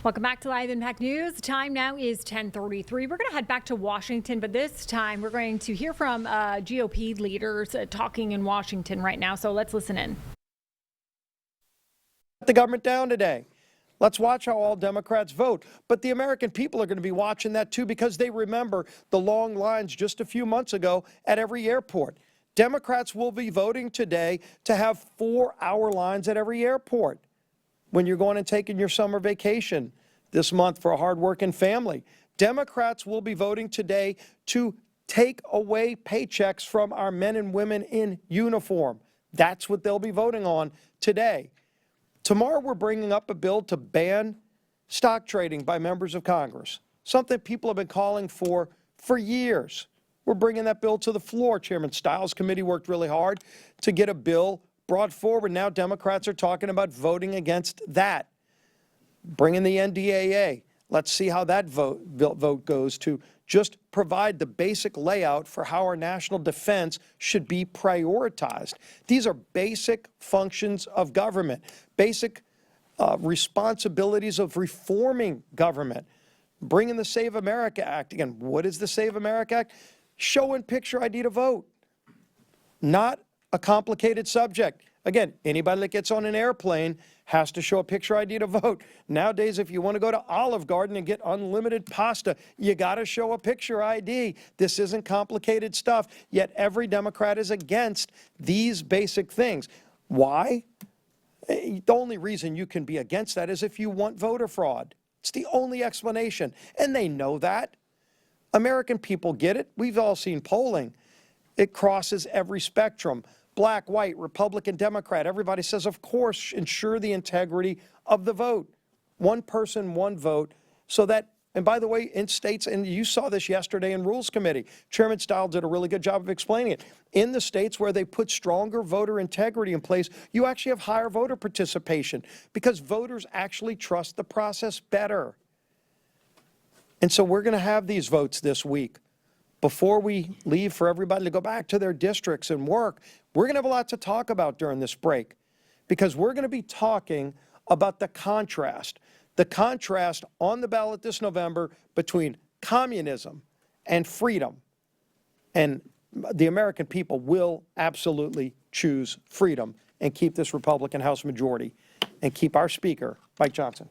Welcome back to Live Impact News. The time now is 10:33. We're going to head back to Washington, but this time we're going to hear from GOP leaders talking in Washington right now. So let's listen in. The government down today. Let's watch how all Democrats vote. But the American people are going to be watching that too, because they remember the long lines just a few months ago at every airport. Democrats will be voting today to have 4-hour lines at every airport when you're going and taking your summer vacation this month for a hardworking family. Democrats will be voting today to take away paychecks from our men and women in uniform. That's what they'll be voting on today. Tomorrow, we're bringing up a bill to ban stock trading by members of Congress, something people have been calling for years. We're bringing that bill to the floor. Chairman Stiles' committee worked really hard to get a bill brought forward. Now Democrats are talking about voting against that. Bringing the NDAA. Let's see how that vote goes to just provide the basic layout for how our national defense should be prioritized. These are basic functions of government, basic responsibilities of reforming government. Bringing the Save America Act. Again, what is the Save America Act? Show and picture ID to vote. Not a complicated subject. Again, anybody that gets on an airplane has to show a picture ID to vote. Nowadays, if you want to go to Olive Garden and get unlimited pasta, you got to show a picture ID. This isn't complicated stuff, yet every Democrat is against these basic things. Why? The only reason you can be against that is if you want voter fraud. It's the only explanation, and they know that. American people get it. We've all seen polling. It crosses every spectrum. Black, white, Republican, Democrat. Everybody says, of course, ensure the integrity of the vote. One person, one vote. So that, and by the way, in states, and you saw this yesterday in Rules Committee, Chairman Stiles did a really good job of explaining it. In the states where they put stronger voter integrity in place, you actually have higher voter participation because voters actually trust the process better. And so we're going to have these votes this week. Before we leave for everybody to go back to their districts and work, we're going to have a lot to talk about during this break because we're going to be talking about the contrast on the ballot this November between communism and freedom. And the American people will absolutely choose freedom and keep this Republican House majority and keep our Speaker, Mike Johnson.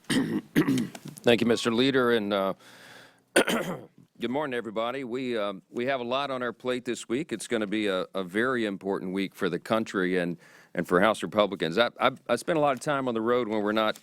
Thank you, Mr. Leader, and good morning, everybody. We have a lot on our plate this week. It's going to be a very important week for the country and for House Republicans. I spend a lot of time on the road when we're not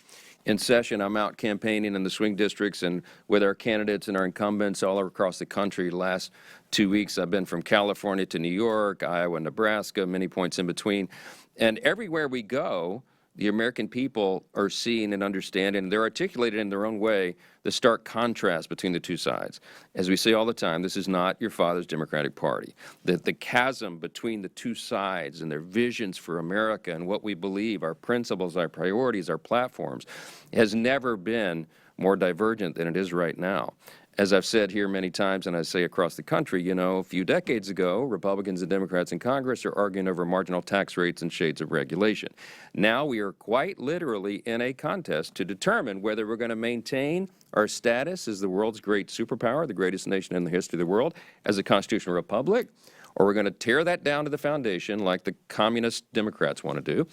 in session. I'm out campaigning in the swing districts and with our candidates and our incumbents all across the country. The last 2 weeks, I've been from California to New York, Iowa, Nebraska, many points in between. And everywhere we go, the American people are seeing and understanding, and they're articulated in their own way, the stark contrast between the two sides. As we say all the time, this is not your father's Democratic Party. The chasm between the two sides and their visions for America and what we believe, our principles, our priorities, our platforms, has never been more divergent than it is right now. As I've said here many times, and I say across the country, you know, a few decades ago, Republicans and Democrats in Congress are arguing over marginal tax rates and shades of regulation. Now we are quite literally in a contest to determine whether we're going to maintain our status as the world's great superpower, the greatest nation in the history of the world, as a constitutional republic, or we're going to tear that down to the foundation like the communist Democrats want to do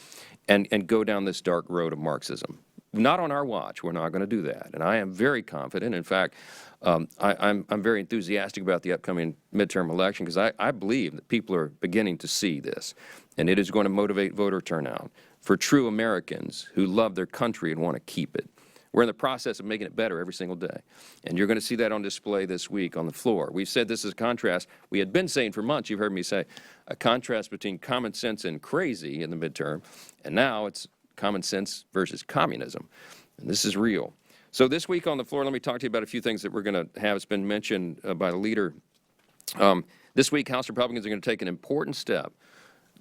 and go down this dark road of Marxism. Not on our watch. We're not going to do that. And I am very confident. In fact, I'm very enthusiastic about the upcoming midterm election because I believe that people are beginning to see this. And it is going to motivate voter turnout for true Americans who love their country and want to keep it. We're in the process of making it better every single day. And you're going to see that on display this week on the floor. We've said this is a contrast. We had been saying for months, you've heard me say, a contrast between common sense and crazy in the midterm. And now it's common sense versus communism. And this is real. So this week on the floor, let me talk to you about a few things that we're going to have. It's been mentioned by the leader. This week, House Republicans are going to take an important step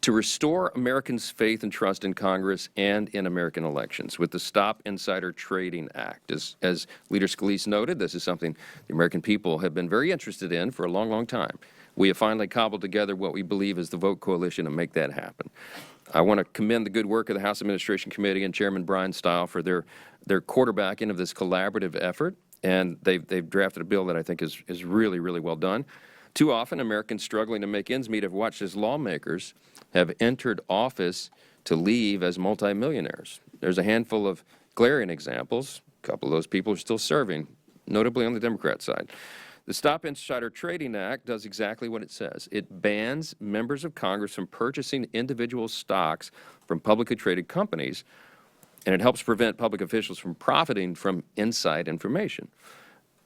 to restore Americans' faith and trust in Congress and in American elections with the Stop Insider Trading Act. As Leader Scalise noted, this is something the American people have been very interested in for a long, long time. We have finally cobbled together what we believe is the vote coalition to make that happen. I want to commend the good work of the House Administration Committee and Chairman Brian Stile for their quarterbacking of this collaborative effort, and they've drafted a bill that I think is really, really well done. Too often, Americans struggling to make ends meet have watched as lawmakers have entered office to leave as multimillionaires. There's a handful of glaring examples. A couple of those people are still serving, notably on the Democrat side. The Stop Insider Trading Act does exactly what it says. It bans members of Congress from purchasing individual stocks from publicly traded companies, and it helps prevent public officials from profiting from inside information.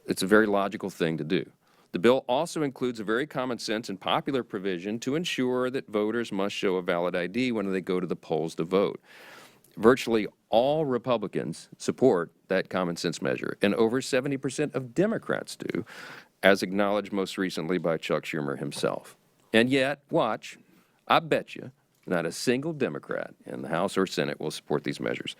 It's a very logical thing to do. The bill also includes a very common sense and popular provision to ensure that voters must show a valid ID when they go to the polls to vote. Virtually all Republicans support that common sense measure, and over 70% of Democrats do, as acknowledged most recently by Chuck Schumer himself. And yet, watch, I bet you not a single Democrat in the House or Senate will support these measures.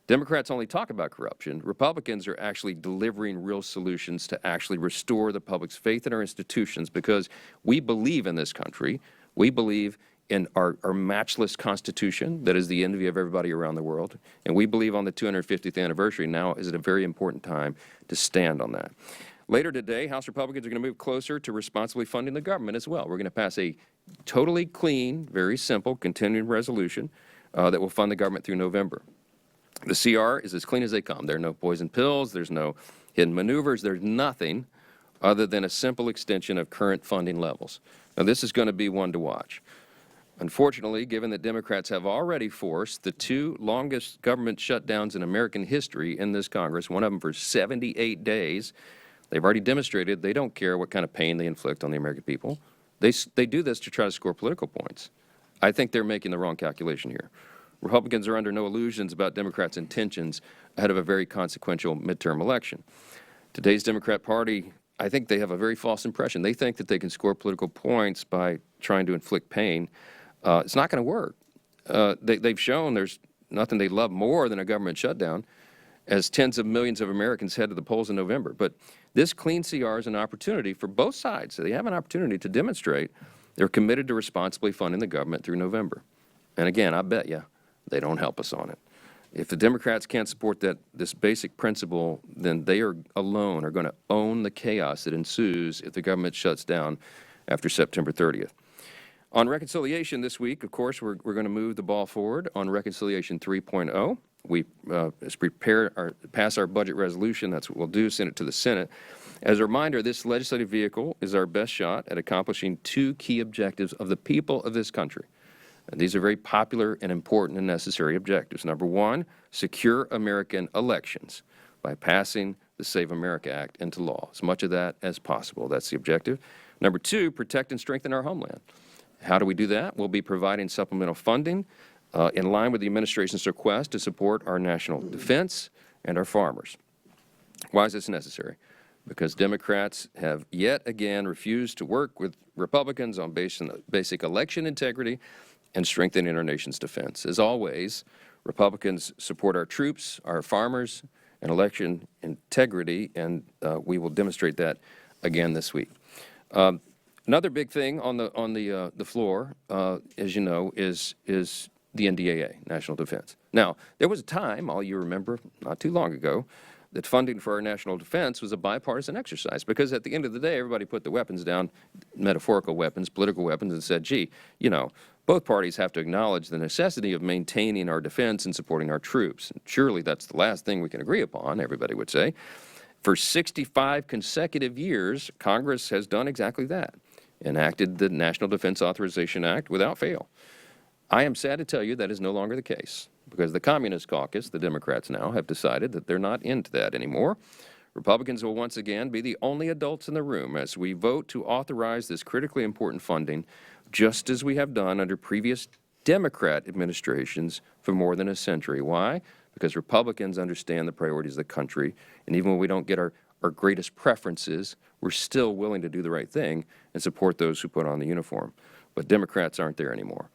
Democrats only talk about corruption. Republicans are actually delivering real solutions to actually restore the public's faith in our institutions, because we believe in this country. We believe in our matchless Constitution that is the envy of everybody around the world. And we believe on the 250th anniversary now is a very important time to stand on that. Later today, House Republicans are going to move closer to responsibly funding the government as well. We're going to pass a totally clean, very simple continuing resolution that will fund the government through November. The CR is as clean as they come. There are no poison pills. There's no hidden maneuvers. There's nothing other than a simple extension of current funding levels. Now, this is going to be one to watch. Unfortunately, given that Democrats have already forced the two longest government shutdowns in American history in this Congress, one of them for 78 days, they've already demonstrated they don't care what kind of pain they inflict on the American people. They do this to try to score political points. I think they're making the wrong calculation here. Republicans are under no illusions about Democrats' intentions ahead of a very consequential midterm election. Today's Democrat Party, I think they have a very false impression. They think that they can score political points by trying to inflict pain. It's not going to work. They've shown there's nothing they love more than a government shutdown, as tens of millions of Americans head to the polls in November. But this clean CR is an opportunity for both sides. So they have an opportunity to demonstrate they're committed to responsibly funding the government through November. And again, I bet you they don't help us on it. If the Democrats can't support this basic principle, then they are alone are going to own the chaos that ensues if the government shuts down after September 30th. On reconciliation this week, of course, we're going to move the ball forward on Reconciliation 3.0. We pass our budget resolution. That's what we'll do, send it to the Senate. As a reminder, this legislative vehicle is our best shot at accomplishing two key objectives of the people of this country. And these are very popular and important and necessary objectives. Number one, secure American elections by passing the Save America Act into law, as much of that as possible. That's the objective. Number two, protect and strengthen our homeland. How do we do that? We'll be providing supplemental funding in line with the administration's request to support our national defense and our farmers. Why is this necessary? Because Democrats have yet again refused to work with Republicans on basic election integrity and strengthening our nation's defense. As always, Republicans support our troops, our farmers, and election integrity, and we will demonstrate that again this week. Another big thing on the floor, as you know, is the NDAA, National Defense. Now, there was a time, all you remember, not too long ago, that funding for our national defense was a bipartisan exercise, because at the end of the day, everybody put the weapons down, metaphorical weapons, political weapons, and said, gee, you know, both parties have to acknowledge the necessity of maintaining our defense and supporting our troops. And surely that's the last thing we can agree upon, everybody would say. For 65 consecutive years, Congress has done exactly that, enacted the National Defense Authorization Act without fail. I am sad to tell you that is no longer the case, because the Communist Caucus, the Democrats now, have decided that they're not into that anymore. Republicans will once again be the only adults in the room as we vote to authorize this critically important funding, just as we have done under previous Democrat administrations for more than a century. Why? Because Republicans understand the priorities of the country, and even when we don't get our greatest preferences, we're still willing to do the right thing and support those who put on the uniform. But Democrats aren't there anymore.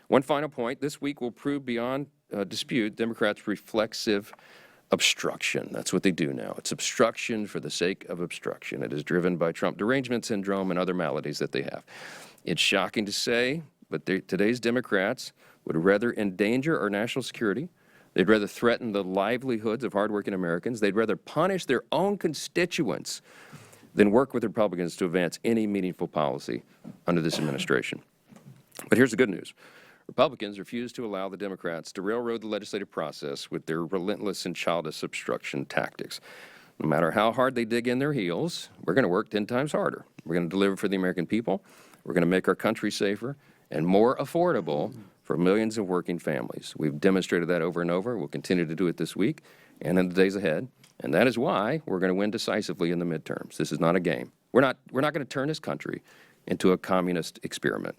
One final point, this week will prove beyond dispute Democrats' reflexive obstruction. That's what they do now. It's obstruction for the sake of obstruction. It is driven by Trump derangement syndrome and other maladies that they have. It's shocking to say, but today's Democrats would rather endanger our national security. They'd rather threaten the livelihoods of hardworking Americans. They'd rather punish their own constituents than work with Republicans to advance any meaningful policy under this administration. But here's the good news. Republicans refuse to allow the Democrats to railroad the legislative process with their relentless and childish obstruction tactics. No matter how hard they dig in their heels, we're going to work 10 times harder. We're going to deliver for the American people. We're going to make our country safer and more affordable for millions of working families. We've demonstrated that over and over. We'll continue to do it this week and in the days ahead. And that is why we're going to win decisively in the midterms. This is not a game. We're not going to turn this country into a communist experiment.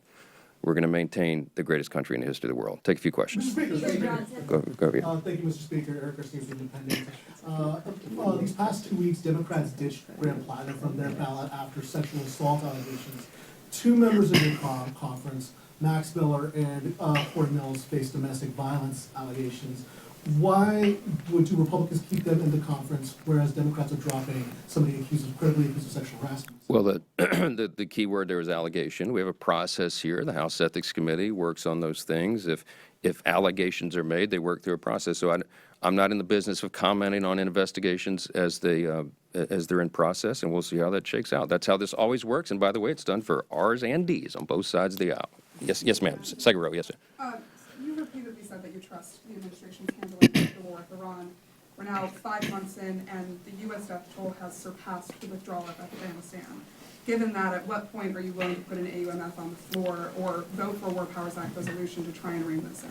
We're going to maintain the greatest country in the history of the world. Take a few questions. Mr. Speaker, Go ahead. thank you, Mr. Speaker. Eric Garcia, Independent. These past 2 weeks, Democrats ditched Graham Platter from their ballot after sexual assault allegations. 2 members of the conference, Max Miller and Ford Mills, faced domestic violence allegations. Why do Republicans keep them in the conference, whereas Democrats are dropping somebody critically accused of sexual harassment? Well, the key word there is allegation. We have a process here. The House Ethics Committee works on those things. If allegations are made, they work through a process. So I'm not in the business of commenting on investigations as they're in process, and we'll see how that shakes out. That's how this always works. And by the way, it's done for R's and D's on both sides of the aisle. Yes, ma'am. Second row. Yes, sir. You repeatedly said that you trust the administration's handling of the war with Iran. We're now 5 months in, and the U.S. death toll has surpassed the withdrawal of Afghanistan. Given that, at what point are you willing to put an AUMF on the floor or vote for a War Powers Act resolution to try and rein this in?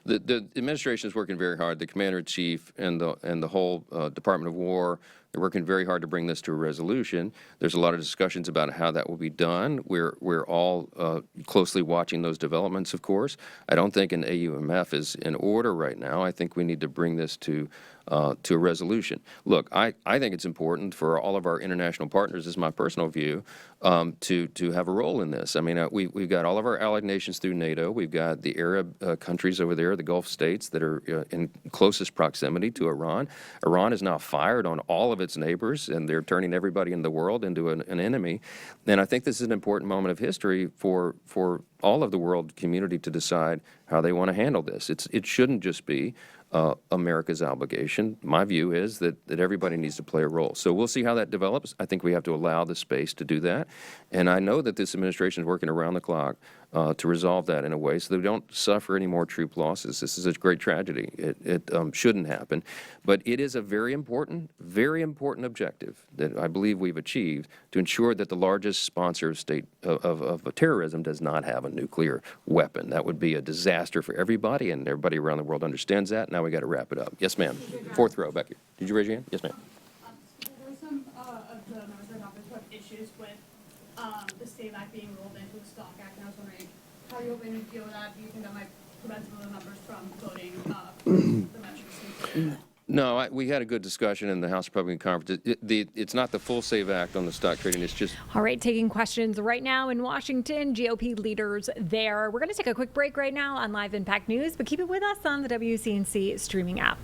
The administration is working very hard. The Commander-in-Chief and the whole Department of War, they're working very hard to bring this to a resolution. There's a lot of discussions about how that will be done. We're all closely watching those developments, of course. I don't think an AUMF is in order right now. I think we need to bring this to a resolution. Look, I think it's important for all of our international partners, this is my personal view, to have a role in this. I mean, we've got all of our allied nations through NATO. We've got the Arab countries over there, the Gulf states that are in closest proximity to Iran. Iran is now fired on all of its neighbors, and they're turning everybody in the world into an enemy. And I think this is an important moment of history for all of the world community to decide how they want to handle this. It shouldn't just be America's obligation. My view is that everybody needs to play a role. So we'll see how that develops. I think we have to allow the space to do that. And I know that this administration is working around the clock to resolve that in a way so that we don't suffer any more troop losses. This is a great tragedy. It shouldn't happen. But it is a very important objective that I believe we've achieved to ensure that the largest sponsor of state of terrorism does not have a nuclear weapon. That would be a disaster for everybody, and everybody around the world understands that. Now we got to wrap it up. Yes, ma'am. Fourth row back here. Did you raise your hand? Yes, ma'am. There were some of the members of the conference who have issues with the SAVE Act being rolled into the Stock Act, and I was wondering how you're going to deal with that. Do you think that might prevent some of the members from voting for the measures? No, we had a good discussion in the House Republican Conference. It's not the full SAVE Act on the stock trading. It's just... All right, taking questions right now in Washington, GOP leaders there. We're going to take a quick break right now on Live Impact News, but keep it with us on the WCNC streaming app.